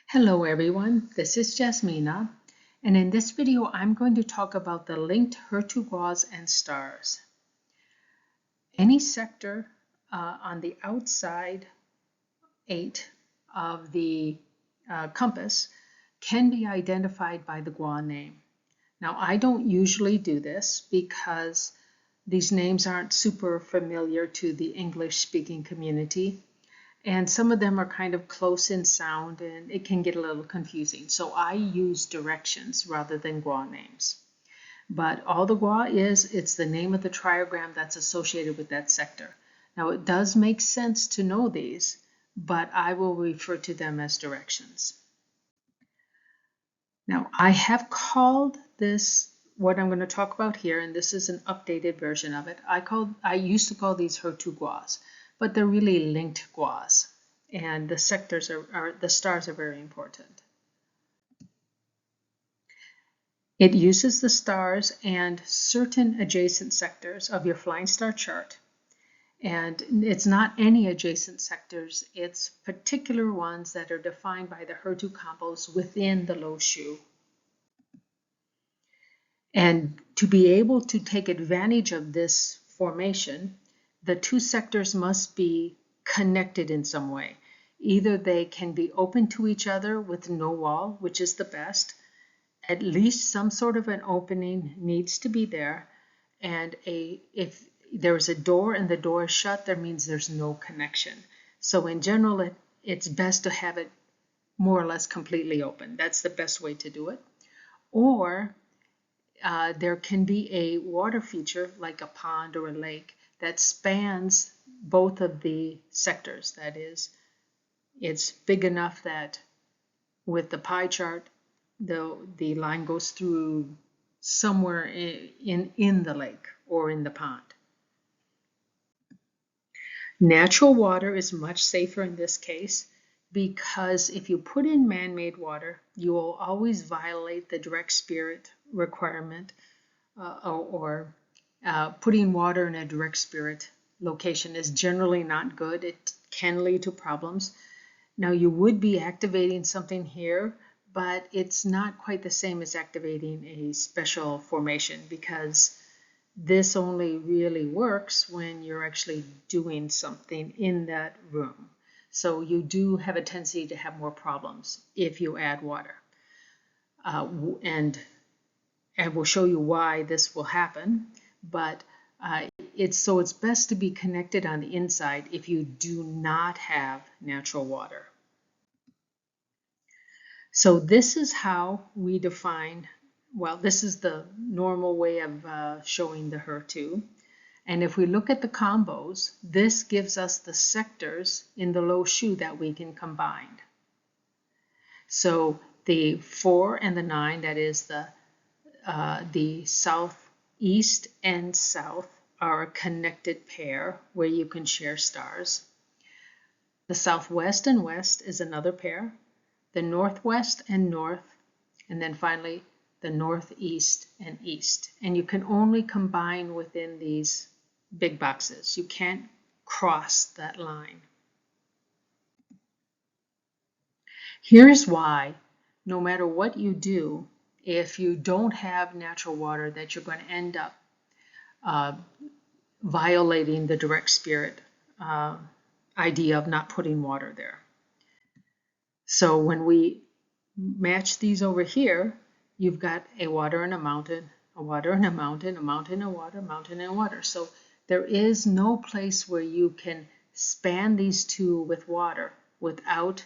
Hello everyone, this is Jasmina, and in this video I'm going to talk about the linked Guas and stars. Any sector on the outside 8 of the compass can be identified by the Gua name. Now I don't usually do this because these names aren't super familiar to the English speaking community. And some of them are kind of close in sound and it can get a little confusing. So I use directions rather than Gua names. But all the Gua is, it's the name of the triogram that's associated with that sector. Now it does make sense to know these, but I will refer to them as directions. Now I have called this, what I'm going to talk about here, and this is an updated version of it. I used to call these Guas, but they're really linked Guas. And the sectors the stars are very important. It uses the stars and certain adjacent sectors of your flying star chart. And it's not any adjacent sectors, it's particular ones that are defined by the Hertu combos within the Lo Shu. And to be able to take advantage of this formation, the two sectors must be connected in some way. Either they can be open to each other with no wall, which is the best. At least some sort of an opening needs to be there. And if there's a door and the door is shut, that means there's no connection. So in general, it's best to have it more or less completely open. That's the best way to do it. Or there can be a water feature like a pond or a lake that spans both of the sectors. That is, it's big enough that with the pie chart, the line goes through somewhere in the lake or in the pond. Natural water is much safer in this case because if you put in man-made water, you will always violate the direct spirit requirement putting water in a direct spirit location is generally not good. It can lead to problems. Now you would be activating something here, but it's not quite the same as activating a special formation because this only really works when you're actually doing something in that room. So you do have a tendency to have more problems if you add water. And we'll show you why this will happen, but it's best to be connected on the inside if you do not have natural water. So this is how we define, well, this is the normal way of showing the Hertu. And if we look at the combos, this gives us the sectors in the Lo Shu that we can combine. So the 4 and the 9, that is the southeast and south, are a connected pair where you can share stars. The southwest and west is another pair. The northwest and north, and then finally the northeast and east. And you can only combine within these big boxes. You can't cross that line. Here's why, no matter what you do, if you don't have natural water, that you're going to end up violating the direct spirit idea of not putting water there. So when we match these over here, you've got a water and a mountain, a water and a mountain, a mountain and water, mountain and water. So there is no place where you can span these two with water without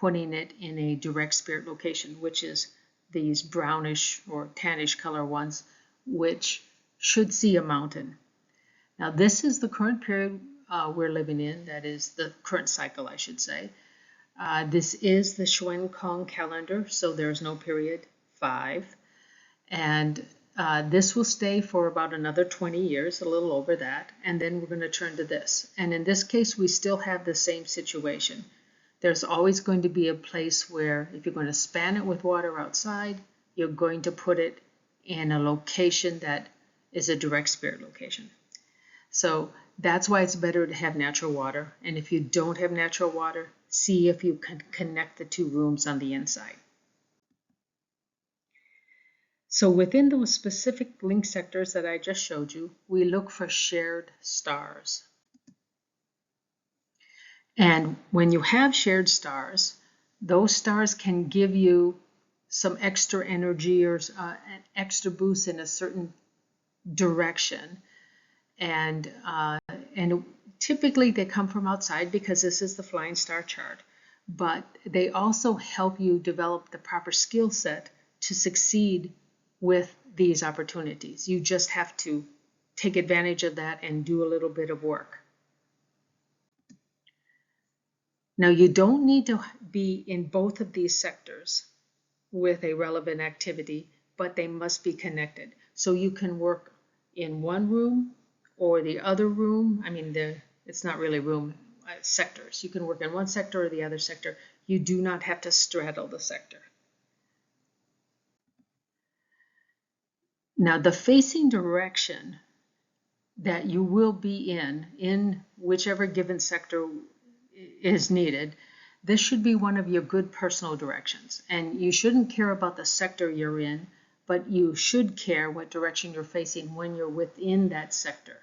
putting it in a direct spirit location, which is these brownish or tannish color ones, which should see a mountain. Now this is the current period we're living in, that is the current cycle, I should say. This is the Xuan Kong calendar, so there's no period 5. And this will stay for about another 20 years, a little over that, and then we're going to turn to this. And in this case, we still have the same situation. There's always going to be a place where if you're going to span it with water outside, you're going to put it in a location that is a direct spirit location. So That's why it's better to have natural water. And if you don't have natural water, see if you can connect the two rooms on the inside. So within those specific link sectors that I just showed you, we look for shared stars. And when you have shared stars, those stars can give you some extra energy or an extra boost in a certain direction. And typically they come from outside because this is the flying star chart. But they also help you develop the proper skill set to succeed with these opportunities. You just have to take advantage of that and do a little bit of work. Now, you don't need to be in both of these sectors with a relevant activity, but they must be connected. So you can work in one room or the other room. I mean, it's not really room, sectors. You can work in one sector or the other sector. You do not have to straddle the sector. Now, the facing direction that you will be in whichever given sector is needed, this should be one of your good personal directions. And you shouldn't care about the sector you're in, but you should care what direction you're facing when you're within that sector.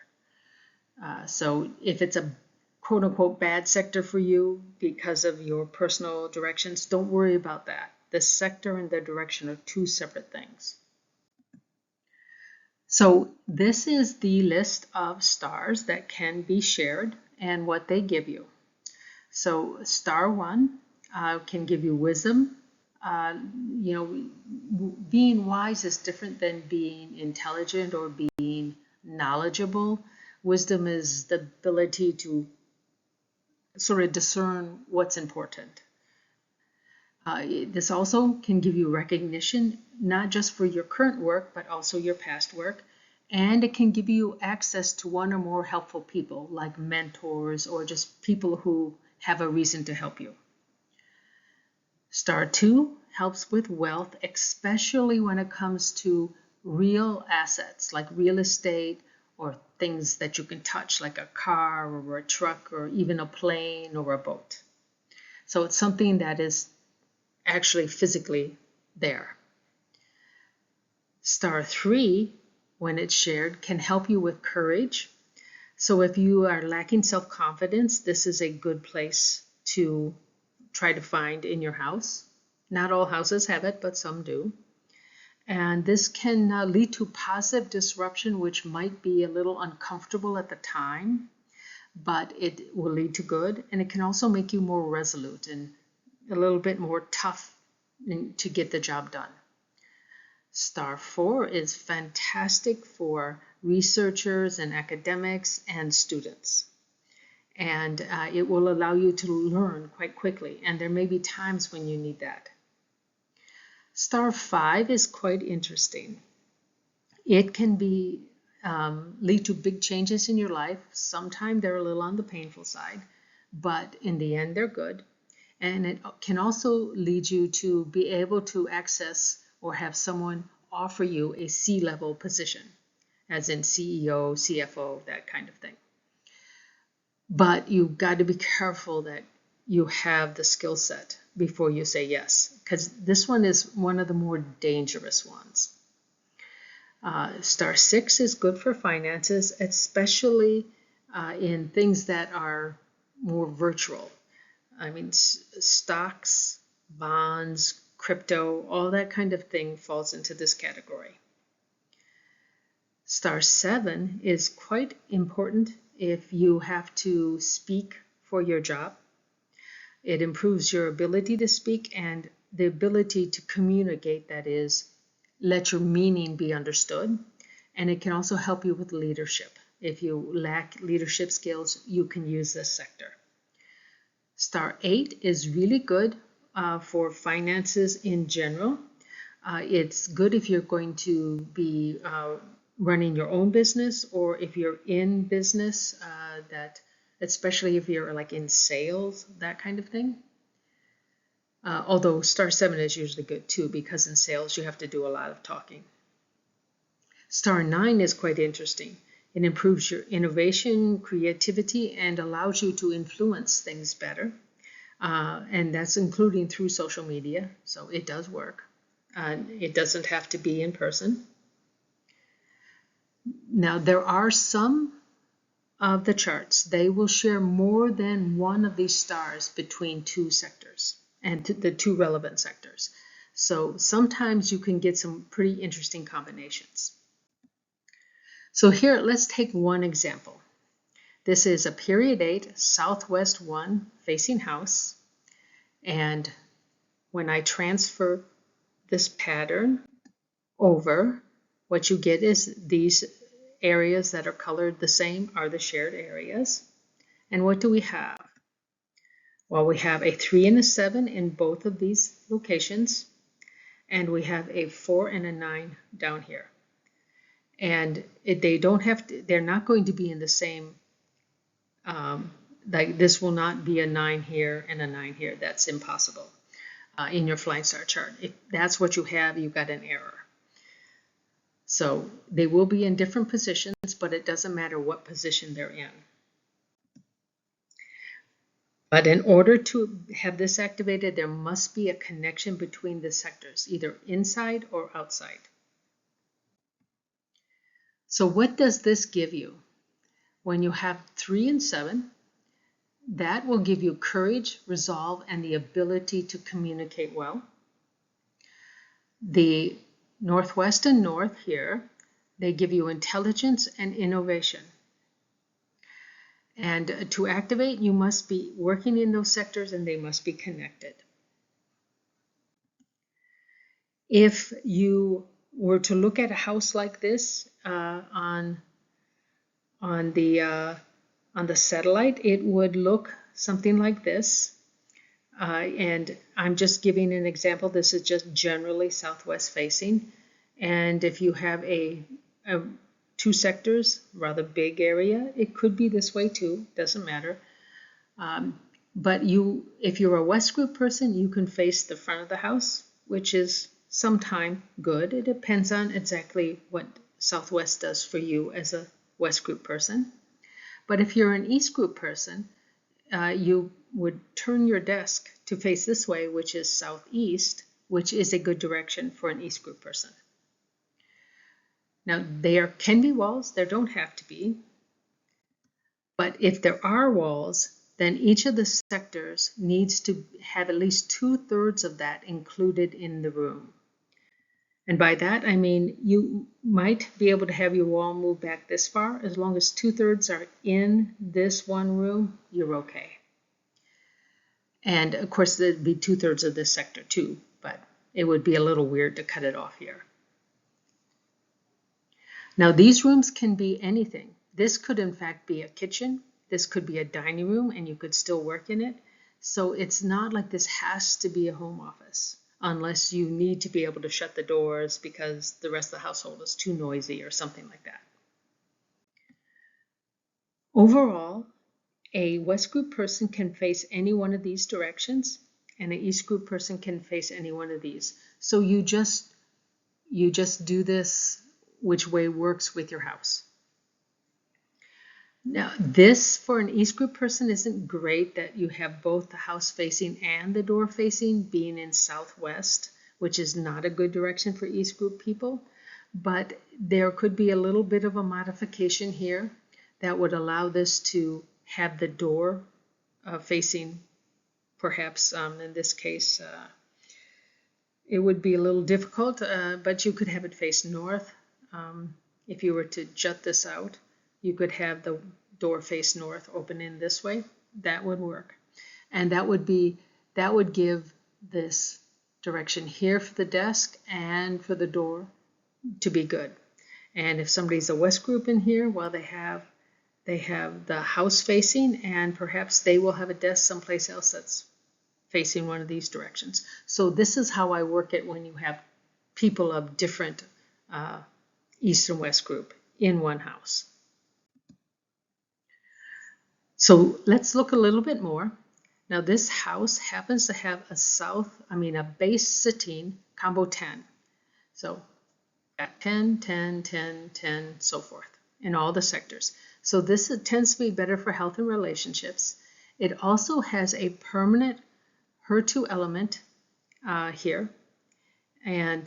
So if it's a quote-unquote bad sector for you because of your personal directions, don't worry about that. The sector and the direction are two separate things. So this is the list of stars that can be shared and what they give you. So star 1 can give you wisdom. Being wise is different than being intelligent or being knowledgeable. Wisdom is the ability to sort of discern what's important. This also can give you recognition, not just for your current work, but also your past work. And it can give you access to one or more helpful people, like mentors or just people who have a reason to help you. Star 2 helps with wealth, especially when it comes to real assets, like real estate or things that you can touch, like a car or a truck or even a plane or a boat. So it's something that is actually physically there. Star 3, when it's shared, can help you with courage. So if you are lacking self-confidence, this is a good place to try to find in your house. Not all houses have it, but some do. And this can lead to positive disruption, which might be a little uncomfortable at the time, but it will lead to good. And it can also make you more resolute and a little bit more tough to get the job done. Star 4 is fantastic for researchers and academics and students. And it will allow you to learn quite quickly. And there may be times when you need that. Star 5 is quite interesting. It can be lead to big changes in your life. Sometimes they're a little on the painful side, but in the end they're good. And it can also lead you to be able to access or have someone offer you a C-level position, as in CEO, CFO, that kind of thing. But you've got to be careful that you have the skill set before you say yes, because this one is one of the more dangerous ones. Star 6 is good for finances, especially in things that are more virtual. I mean, stocks, bonds, crypto, all that kind of thing falls into this category. Star 7 is quite important if you have to speak for your job. It improves your ability to speak and the ability to communicate, that is, let your meaning be understood. And it can also help you with leadership. If you lack leadership skills, you can use this sector. Star 8 is really good for finances in general. It's good if you're going to be running your own business, or if you're in business, especially if you're like in sales, that kind of thing. Although Star 7 is usually good too, because in sales you have to do a lot of talking. Star 9 is quite interesting. It improves your innovation, creativity, and allows you to influence things better. And that's including through social media, so it does work. It doesn't have to be in person. Now, there are some of the charts, they will share more than one of these stars between two sectors and the two relevant sectors. So sometimes you can get some pretty interesting combinations. So here, let's take one example. This is a period 8 southwest 1 facing house. And when I transfer this pattern over, what you get is these areas that are colored the same are the shared areas. And what do we have? Well, we have a 3 and a 7 in both of these locations, and we have a 4 and a 9 down here. And they don't have to, they're not going to be in the same, like this will not be a 9 here and a 9 here. That's impossible in your flying star chart. If that's what you have, you've got an error. So they will be in different positions, but it doesn't matter what position they're in. But in order to have this activated, there must be a connection between the sectors, either inside or outside. So what does this give you? When you have 3 and 7, that will give you courage, resolve, and the ability to communicate well. The northwest and north here, they give you intelligence and innovation. And to activate, you must be working in those sectors and they must be connected. If you were to look at a house like this on the satellite, it would look something like this. And I'm just giving an example. This is just generally southwest facing. And if you have two sectors, rather big area, it could be this way too, doesn't matter. But if you're a West Group person, you can face the front of the house, which is sometime good. It depends on exactly what Southwest does for you as a West Group person. But if you're an East Group person, you would turn your desk to face this way, which is southeast, which is a good direction for an East Group person. Now, there can be walls, there don't have to be. But if there are walls, then each of the sectors needs to have at least 2/3 of that included in the room. And by that, I mean you might be able to have your wall move back this far. As long as 2/3 are in this one room, you're okay. And of course, there'd be 2/3 of this sector too, but it would be a little weird to cut it off here. Now, these rooms can be anything. This could in fact be a kitchen. This could be a dining room and you could still work in it. So it's not like this has to be a home office unless you need to be able to shut the doors because the rest of the household is too noisy or something like that. Overall, a West Group person can face any one of these directions and an East Group person can face any one of these. So you just do this which way works with your house. Now, this for an East Group person isn't great that you have both the house facing and the door facing being in southwest, which is not a good direction for East Group people. But there could be a little bit of a modification here that would allow this to have the door facing, perhaps in this case, it would be a little difficult, but you could have it face north. If you were to jut this out, you could have the door face north open in this way. That would work. And that would give this direction here for the desk and for the door to be good. And if somebody's a West Group in here, well, they have the house facing and perhaps they will have a desk someplace else that's facing one of these directions. So this is how I work it when you have people of different East and West Group in one house. So let's look a little bit more. Now this house happens to have a base sitting combo 10. So at 10, 10, 10, 10, so forth. in all the sectors. So this tends to be better for health and relationships. It also has a permanent HER2 element here, and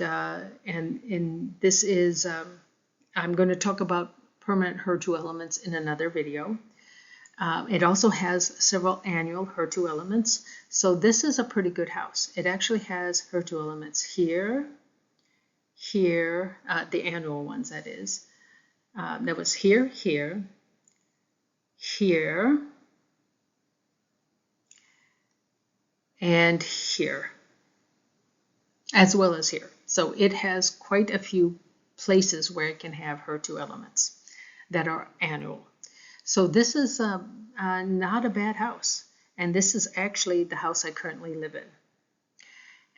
this is I'm going to talk about permanent HER2 elements in another video. It also has several annual HER2 elements, so this is a pretty good house. It actually has HER2 elements here, the annual ones, that is. That was here, here, and here, as well as here. So it has quite a few places where it can have HER2 elements that are annual. So this is not a bad house. And this is actually the house I currently live in.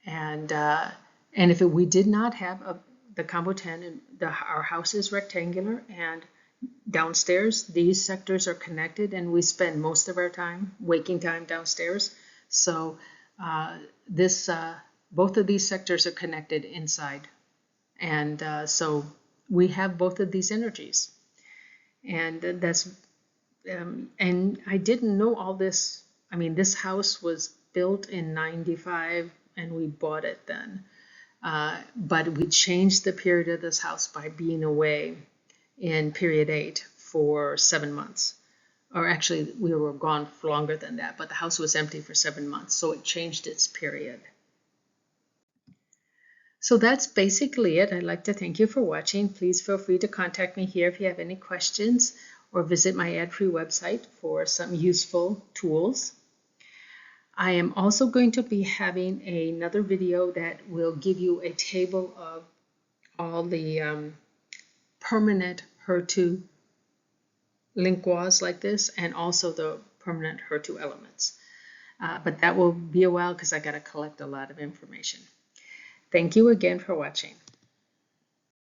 And if we did not have the combo 10, and our house is rectangular, and downstairs these sectors are connected, and we spend most of our time, waking time, downstairs. So both of these sectors are connected inside, and so we have both of these energies, and that's and I didn't know all this. I mean, this house was built in '95 and we bought it then, but we changed the period of this house by being away in period 8 for 7 months. Or actually, we were gone for longer than that, but the house was empty for 7 months, so it changed its period. So that's basically it. I'd like to thank you for watching. Please feel free to contact me here if you have any questions, or visit my ad-free website for some useful tools. I am also going to be having another video that will give you a table of all the permanent HER2 link Guas like this, and also the permanent HER2 elements. But that will be a while because I got to collect a lot of information. Thank you again for watching.